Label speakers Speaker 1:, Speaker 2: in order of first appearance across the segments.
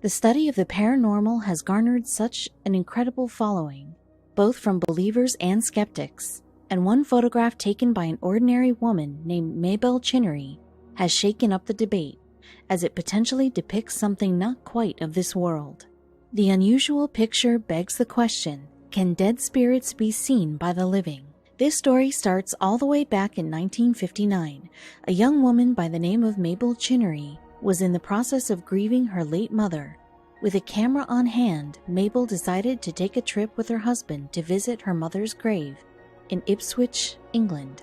Speaker 1: The study of the paranormal has garnered such an incredible following, both from believers and skeptics, and one photograph taken by an ordinary woman named Mabel Chinnery has shaken up the debate, as it potentially depicts something not quite of this world. The unusual picture begs the question, can dead spirits be seen by the living? This story starts all the way back in 1959. A young woman by the name of Mabel Chinnery was in the process of grieving her late mother. With a camera on hand, Mabel decided to take a trip with her husband to visit her mother's grave in Ipswich, England.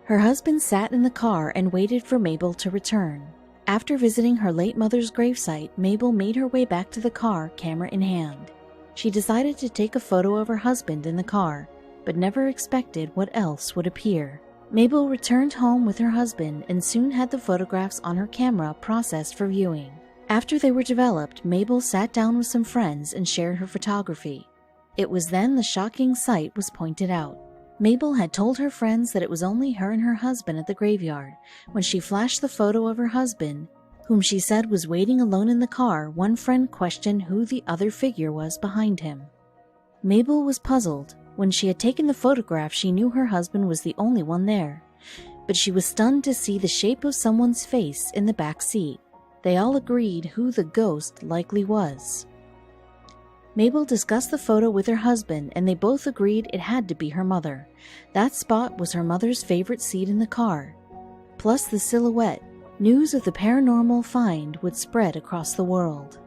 Speaker 1: Her husband sat in the car and waited for Mabel to return. After visiting her late mother's gravesite, Mabel made her way back to the car, camera in hand. She decided to take a photo of her husband in the car, but never expected what else would appear. Mabel returned home with her husband and soon had the photographs on her camera processed for viewing. After they were developed, Mabel sat down with some friends and shared her photography. It was then the shocking sight was pointed out. Mabel had told her friends that it was only her and her husband at the graveyard. When she flashed the photo of her husband, whom she said was waiting alone in the car, one friend questioned who the other figure was behind him. Mabel was puzzled. When she had taken the photograph, she knew her husband was the only one there, but she was stunned to see the shape of someone's face in the back seat. They all agreed who the ghost likely was. Mabel discussed the photo with her husband, and they both agreed it had to be her mother. That spot was her mother's favorite seat in the car. Plus the silhouette, news of the paranormal find would spread across the world.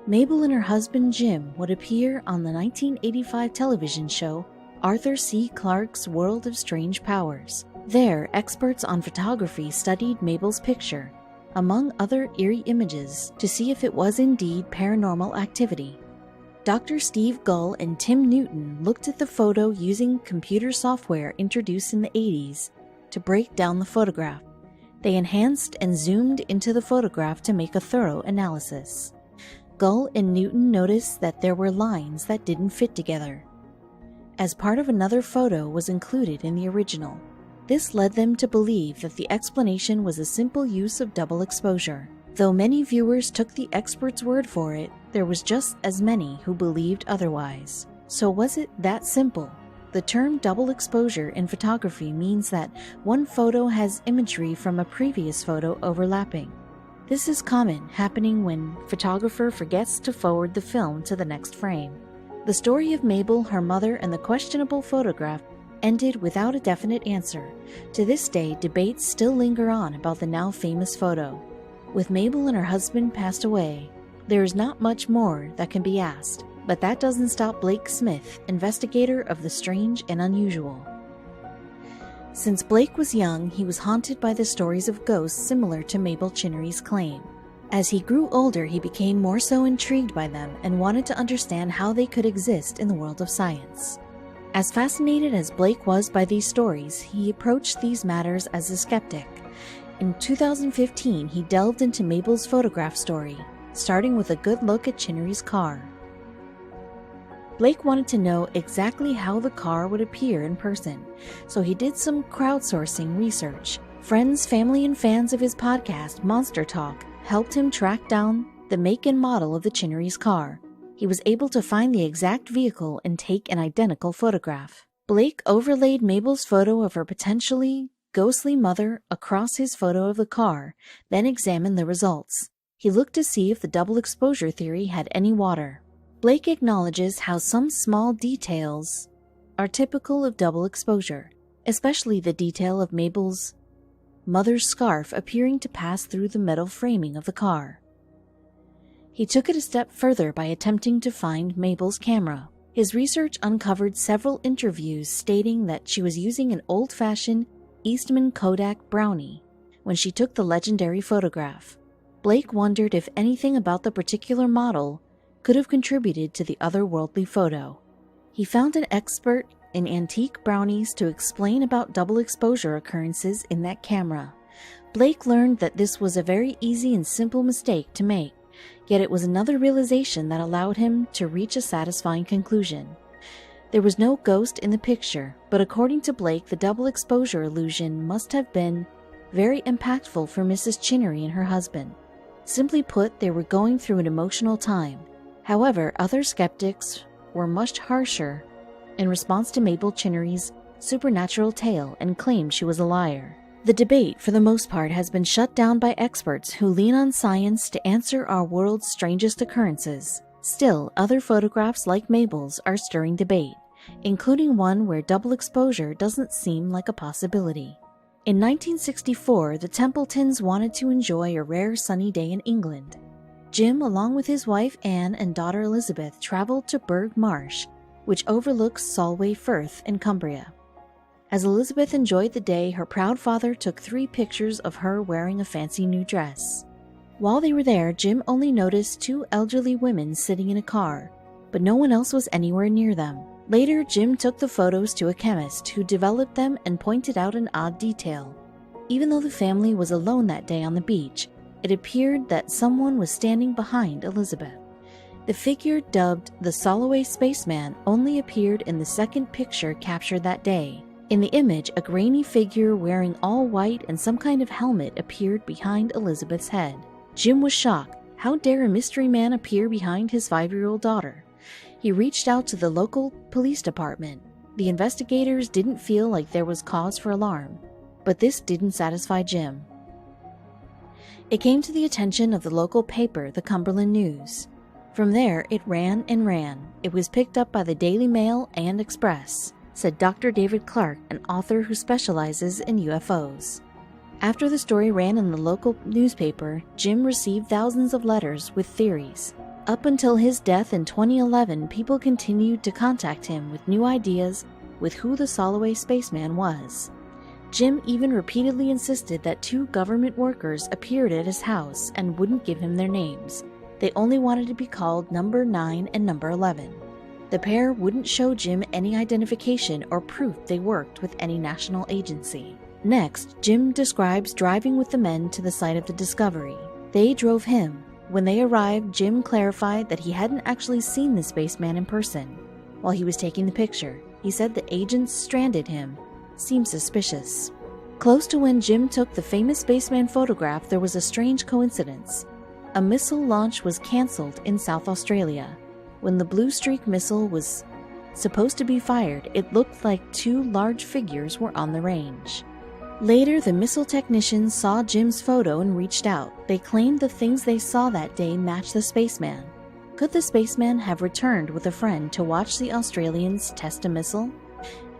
Speaker 1: Mabel and her husband Jim would appear on the 1985 television show Arthur C. Clarke's World of Strange Powers. There, experts on photography studied Mabel's picture, among other eerie images, to see if it was indeed paranormal activity. Dr. Steve Gull and Tim Newton looked at the photo using computer software introduced in the 80s to break down the photograph. They enhanced and zoomed into the photograph to make a thorough analysis. Gull and Newton noticed that there were lines that didn't fit together, as part of another photo was included in the original. This led them to believe that the explanation was a simple use of double exposure. Though many viewers took the experts' word for it, there was just as many who believed otherwise. So was it that simple? The term double exposure in photography means that one photo has imagery from a previous photo overlapping. This is common, happening when a photographer forgets to forward the film to the next frame. The story of Mabel, her mother, and the questionable photograph ended without a definite answer. To this day, debates still linger on about the now famous photo. With Mabel and her husband passed away, there is not much more that can be asked, but that doesn't stop Blake Smith, investigator of the strange and unusual. Since Blake was young, he was haunted by the stories of ghosts similar to Mabel Chinnery's claim. As he grew older, he became more so intrigued by them and wanted to understand how they could exist in the world of science. As fascinated as Blake was by these stories, he approached these matters as a skeptic. In 2015, he delved into Mabel's photograph story, starting with a good look at Chinnery's car. Blake wanted to know exactly how the car would appear in person, so he did some crowdsourcing research. Friends, family, and fans of his podcast, Monster Talk, helped him track down the make and model of the Chinnery's car. He was able to find the exact vehicle and take an identical photograph. Blake overlaid Mabel's photo of her potentially ghostly mother across his photo of the car, then examined the results. He looked to see if the double exposure theory had any water. Blake acknowledges how some small details are typical of double exposure, especially the detail of Mabel's mother's scarf appearing to pass through the metal framing of the car. He took it a step further by attempting to find Mabel's camera. His research uncovered several interviews stating that she was using an old-fashioned Eastman Kodak Brownie when she took the legendary photograph. Blake wondered if anything about the particular model could have contributed to the otherworldly photo. He found an expert in antique brownies to explain about double exposure occurrences in that camera. Blake learned that this was a very easy and simple mistake to make, yet it was another realization that allowed him to reach a satisfying conclusion. There was no ghost in the picture, but according to Blake, the double exposure illusion must have been very impactful for Mrs. Chinnery and her husband. Simply put, they were going through an emotional time. However, other skeptics were much harsher in response to Mabel Chinnery's supernatural tale and claimed she was a liar. The debate, for the most part, has been shut down by experts who lean on science to answer our world's strangest occurrences. Still, other photographs like Mabel's are stirring debate, including one where double exposure doesn't seem like a possibility. In 1964, the Templetons wanted to enjoy a rare sunny day in England. Jim, along with his wife Anne and daughter Elizabeth, traveled to Burgh Marsh, which overlooks Solway Firth in Cumbria. As Elizabeth enjoyed the day, her proud father took 3 pictures of her wearing a fancy new dress. While they were there, Jim only noticed 2 elderly women sitting in a car, but no one else was anywhere near them. Later, Jim took the photos to a chemist who developed them and pointed out an odd detail. Even though the family was alone that day on the beach, it appeared that someone was standing behind Elizabeth. The figure dubbed the Solway Spaceman only appeared in the second picture captured that day. In the image, a grainy figure wearing all white and some kind of helmet appeared behind Elizabeth's head. Jim was shocked. How dare a mystery man appear behind his 5-year-old daughter? He reached out to the local police department. The investigators didn't feel like there was cause for alarm, but this didn't satisfy Jim. It came to the attention of the local paper, the Cumberland News. From there, it ran and ran. It was picked up by the Daily Mail and Express, said Dr. David Clark, an author who specializes in UFOs. After the story ran in the local newspaper, Jim received thousands of letters with theories. Up until his death in 2011, people continued to contact him with new ideas with who the Solway Spaceman was. Jim even repeatedly insisted that 2 government workers appeared at his house and wouldn't give him their names. They only wanted to be called Number 9 and Number 11. The pair wouldn't show Jim any identification or proof they worked with any national agency. Next, Jim describes driving with the men to the site of the discovery. They drove him. When they arrived, Jim clarified that he hadn't actually seen the spaceman in person. While he was taking the picture, he said the agents stranded him. Seemed suspicious. Close to when Jim took the famous spaceman photograph, there was a strange coincidence. A missile launch was cancelled in South Australia. When the Blue Streak missile was supposed to be fired, it looked like 2 large figures were on the range. Later, the missile technicians saw Jim's photo and reached out. They claimed the things they saw that day matched the spaceman. Could the spaceman have returned with a friend to watch the Australians test a missile?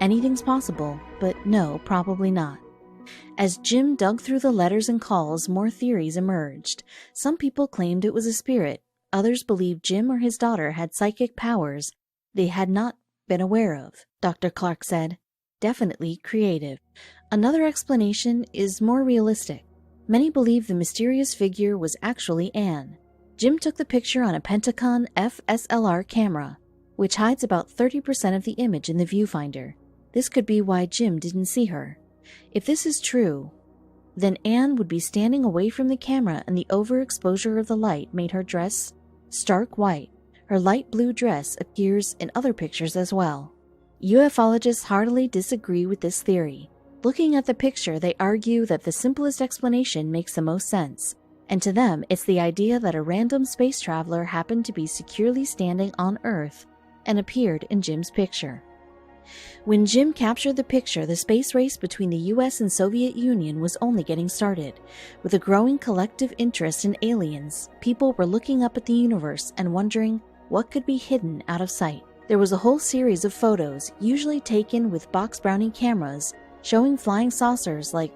Speaker 1: Anything's possible, but no, probably not. As Jim dug through the letters and calls, more theories emerged. Some people claimed it was a spirit. Others believed Jim or his daughter had psychic powers they had not been aware of. Dr. Clark said, "Definitely creative." Another explanation is more realistic. Many believe the mysterious figure was actually Anne. Jim took the picture on a Pentacon FSLR camera, which hides about 30% of the image in the viewfinder. This could be why Jim didn't see her. If this is true, then Anne would be standing away from the camera and the overexposure of the light made her dress stark white. Her light blue dress appears in other pictures as well. UFologists heartily disagree with this theory. Looking at the picture, they argue that the simplest explanation makes the most sense, and to them, it's the idea that a random space traveler happened to be securely standing on Earth and appeared in Jim's picture. When Jim captured the picture, the space race between the US and Soviet Union was only getting started. With a growing collective interest in aliens, people were looking up at the universe and wondering what could be hidden out of sight. There was a whole series of photos, usually taken with box Brownie cameras, showing flying saucers like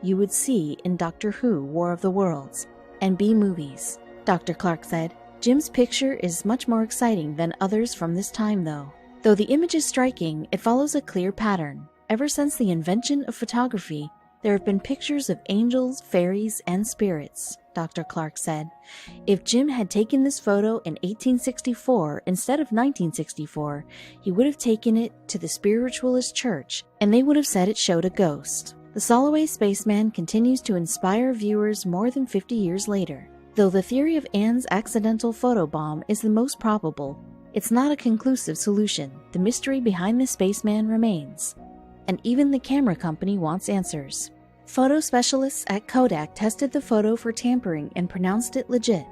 Speaker 1: you would see in Doctor Who, War of the Worlds, and B movies. Dr. Clark said, Jim's picture is much more exciting than others from this time, though. Though the image is striking, it follows a clear pattern. Ever since the invention of photography, there have been pictures of angels, fairies, and spirits, Dr. Clark said. If Jim had taken this photo in 1864 instead of 1964, he would have taken it to the spiritualist church, and they would have said it showed a ghost. The Solway Spaceman continues to inspire viewers more than 50 years later. Though the theory of Anne's accidental photobomb is the most probable, it's not a conclusive solution. The mystery behind the spaceman remains, and even the camera company wants answers. Photo specialists at Kodak tested the photo for tampering and pronounced it legit.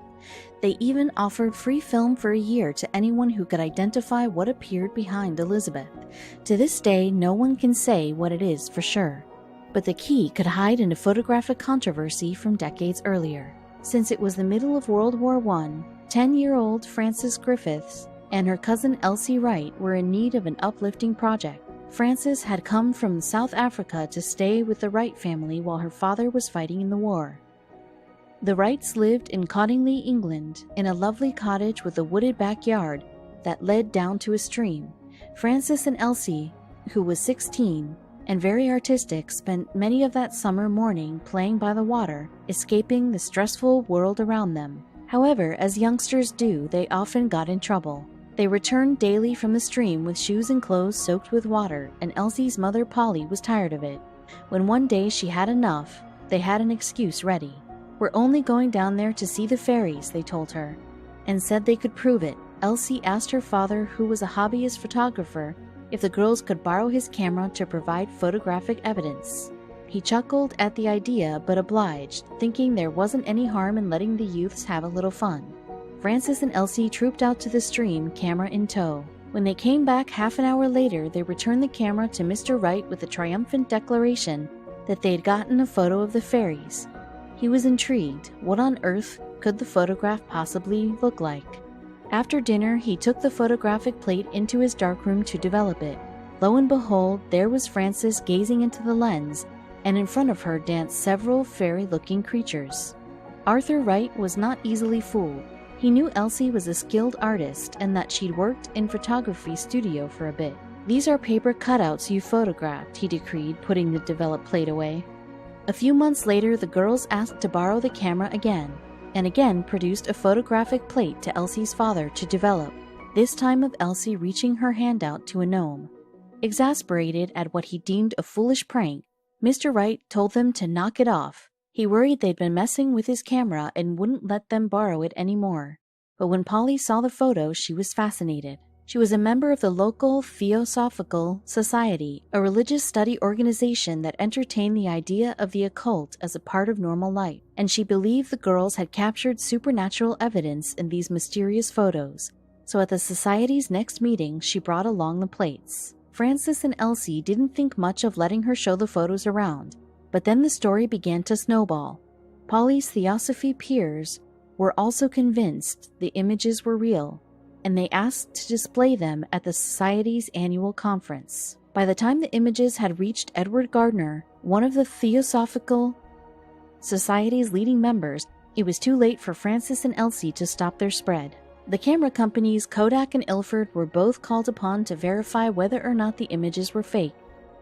Speaker 1: They even offered free film for a year to anyone who could identify what appeared behind Elizabeth. To this day, no one can say what it is for sure. But the key could hide in a photographic controversy from decades earlier. Since it was the middle of World War I, 10-year-old Frances Griffiths and her cousin Elsie Wright were in need of an uplifting project. Frances had come from South Africa to stay with the Wright family while her father was fighting in the war. The Wrights lived in Cottingley, England, in a lovely cottage with a wooded backyard that led down to a stream. Frances and Elsie, who was 16 and very artistic, spent many of that summer morning playing by the water, escaping the stressful world around them. However, as youngsters do, they often got in trouble. They returned daily from the stream with shoes and clothes soaked with water, and Elsie's mother Polly was tired of it. When one day she had enough, they had an excuse ready. "We're only going down there to see the fairies," they told her, and said they could prove it. Elsie asked her father, who was a hobbyist photographer, if the girls could borrow his camera to provide photographic evidence. He chuckled at the idea but obliged, thinking there wasn't any harm in letting the youths have a little fun. Frances and Elsie trooped out to the stream, camera in tow. When they came back half an hour later, they returned the camera to Mr. Wright with a triumphant declaration that they had gotten a photo of the fairies. He was intrigued. What on earth could the photograph possibly look like? After dinner, he took the photographic plate into his darkroom to develop it. Lo and behold, there was Frances gazing into the lens, and in front of her danced several fairy-looking creatures. Arthur Wright was not easily fooled. He knew Elsie was a skilled artist and that she'd worked in photography studio for a bit. "These are paper cutouts you photographed," he decreed, putting the developed plate away. A few months later, the girls asked to borrow the camera again, and again produced a photographic plate to Elsie's father to develop, this time of Elsie reaching her hand out to a gnome. Exasperated at what he deemed a foolish prank, Mr. Wright told them to knock it off. He worried they'd been messing with his camera and wouldn't let them borrow it anymore. But when Polly saw the photo, she was fascinated. She was a member of the local Theosophical Society, a religious study organization that entertained the idea of the occult as a part of normal life, and she believed the girls had captured supernatural evidence in these mysterious photos. So at the society's next meeting, she brought along the plates. Frances and Elsie didn't think much of letting her show the photos around, but then the story began to snowball. Polly's Theosophy peers were also convinced the images were real, and they asked to display them at the Society's annual conference. By the time the images had reached Edward Gardner, one of the Theosophical Society's leading members, it was too late for Frances and Elsie to stop their spread. The camera companies Kodak and Ilford were both called upon to verify whether or not the images were fake,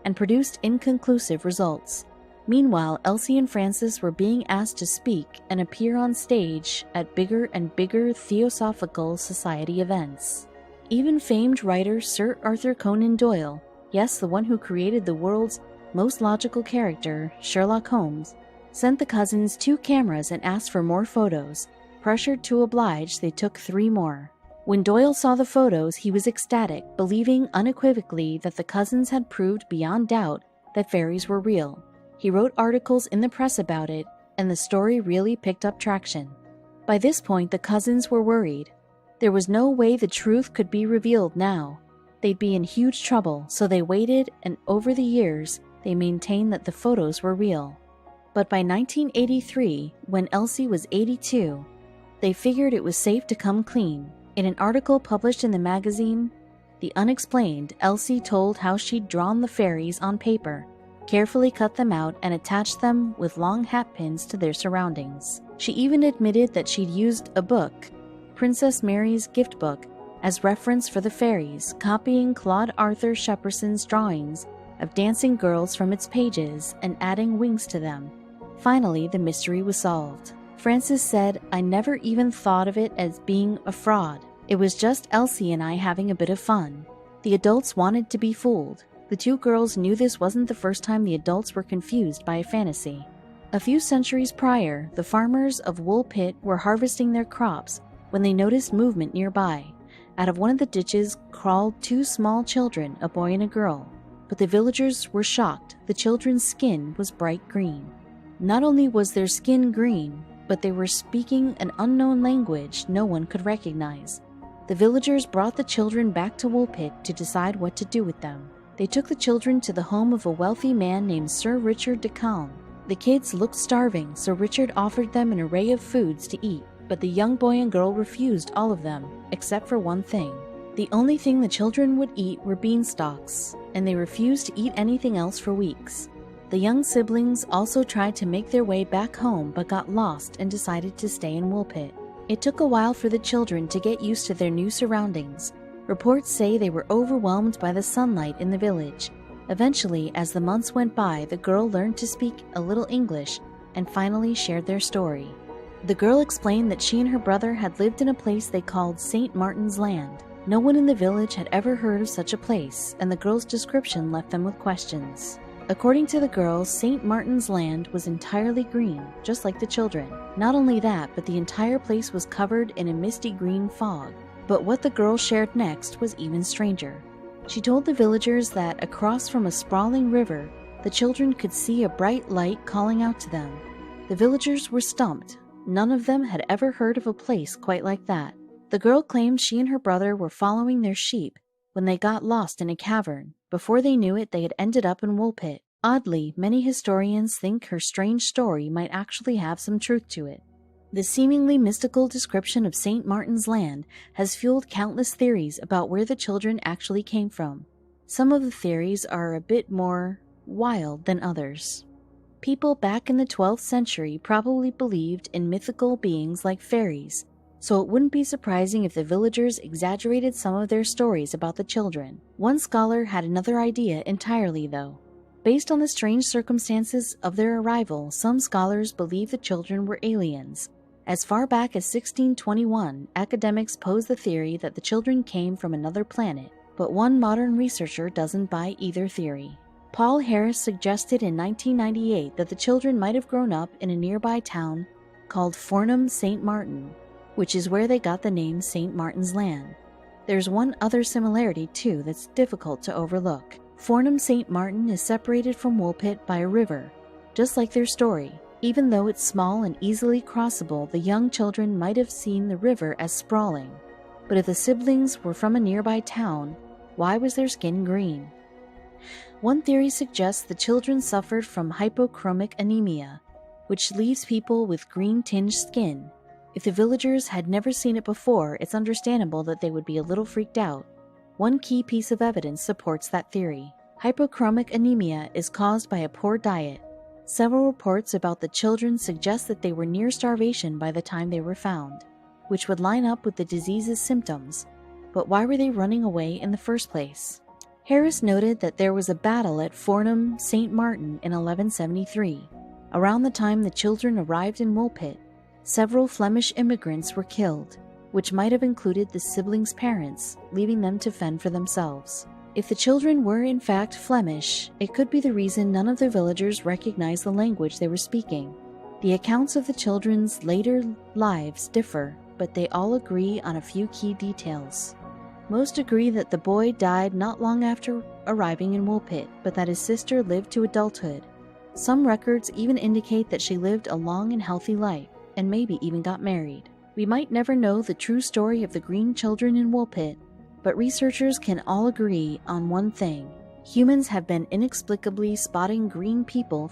Speaker 1: and produced inconclusive results. Meanwhile, Elsie and Frances were being asked to speak and appear on stage at bigger and bigger Theosophical Society events. Even famed writer Sir Arthur Conan Doyle, yes, the one who created the world's most logical character, Sherlock Holmes, sent the cousins 2 cameras and asked for more photos. Pressured to oblige, they took 3 more. When Doyle saw the photos, he was ecstatic, believing unequivocally that the cousins had proved beyond doubt that fairies were real. He wrote articles in the press about it, and the story really picked up traction. By this point, the cousins were worried. There was no way the truth could be revealed now. They'd be in huge trouble, so they waited, and over the years, they maintained that the photos were real. But by 1983, when Elsie was 82, they figured it was safe to come clean. In an article published in the magazine The Unexplained, Elsie told how she'd drawn the fairies on paper, carefully cut them out, and attached them with long hat pins to their surroundings. She even admitted that she'd used a book, Princess Mary's Gift Book, as reference for the fairies, copying Claude Arthur Shepperson's drawings of dancing girls from its pages and adding wings to them. Finally, the mystery was solved. Frances said, "I never even thought of it as being a fraud. It was just Elsie and I having a bit of fun. The adults wanted to be fooled." The 2 girls knew this wasn't the first time the adults were confused by a fantasy. A few centuries prior, the farmers of Woolpit were harvesting their crops when they noticed movement nearby. Out of one of the ditches crawled 2 small children, a boy and a girl. but the villagers were shocked. The children's skin was bright green. Not only was their skin green, but they were speaking an unknown language no one could recognize. The villagers brought the children back to Woolpit to decide what to do with them. They took the children to the home of a wealthy man named Sir Richard de Calne. The kids looked starving, so Richard offered them an array of foods to eat, but the young boy and girl refused all of them, except for one thing. The only thing the children would eat were beanstalks, and they refused to eat anything else for weeks. The young siblings also tried to make their way back home but got lost and decided to stay in Woolpit. It took a while for the children to get used to their new surroundings. Reports say they were overwhelmed by the sunlight in the village. Eventually, as the months went by, the girl learned to speak a little English and finally shared their story. The girl explained that she and her brother had lived in a place they called St. Martin's Land. No one in the village had ever heard of such a place, and the girl's description left them with questions. According to the girl, St. Martin's Land was entirely green, just like the children. Not only that, but the entire place was covered in a misty green fog. But what the girl shared next was even stranger. She told the villagers that across from a sprawling river, the children could see a bright light calling out to them. The villagers were stumped. None of them had ever heard of a place quite like that. The girl claimed she and her brother were following their sheep when they got lost in a cavern. Before they knew it, they had ended up in Woolpit. Oddly, many historians think her strange story might actually have some truth to it. The seemingly mystical description of St. Martin's Land has fueled countless theories about where the children actually came from. Some of the theories are a bit more wild than others. People back in the 12th century probably believed in mythical beings like fairies, so it wouldn't be surprising if the villagers exaggerated some of their stories about the children. One scholar had another idea entirely, though. Based on the strange circumstances of their arrival, some scholars believe the children were aliens. As far back as 1621, academics posed the theory that the children came from another planet, but one modern researcher doesn't buy either theory. Paul Harris suggested in 1998 that the children might have grown up in a nearby town called Fornham St. Martin, which is where they got the name St. Martin's Land. There's one other similarity, too, that's difficult to overlook. Fornham St. Martin is separated from Woolpit by a river, just like their story. Even though it's small and easily crossable, the young children might have seen the river as sprawling. But if the siblings were from a nearby town, why was their skin green? One theory suggests the children suffered from hypochromic anemia, which leaves people with green-tinged skin. If the villagers had never seen it before, it's understandable that they would be a little freaked out. One key piece of evidence supports that theory. Hypochromic anemia is caused by a poor diet. Several reports about the children suggest that they were near starvation by the time they were found, which would line up with the disease's symptoms. But why were they running away in the first place? Harris noted that there was a battle at Fornham St. Martin in 1173. Around the time the children arrived in Woolpit, several Flemish immigrants were killed, which might have included the siblings' parents, leaving them to fend for themselves. If the children were in fact Flemish, it could be the reason none of the villagers recognized the language they were speaking. The accounts of the children's later lives differ, but they all agree on a few key details. Most agree that the boy died not long after arriving in Woolpit, but that his sister lived to adulthood. Some records even indicate that she lived a long and healthy life, and maybe even got married. We might never know the true story of the green children in Woolpit, but researchers can all agree on one thing. Humans have been inexplicably spotting green people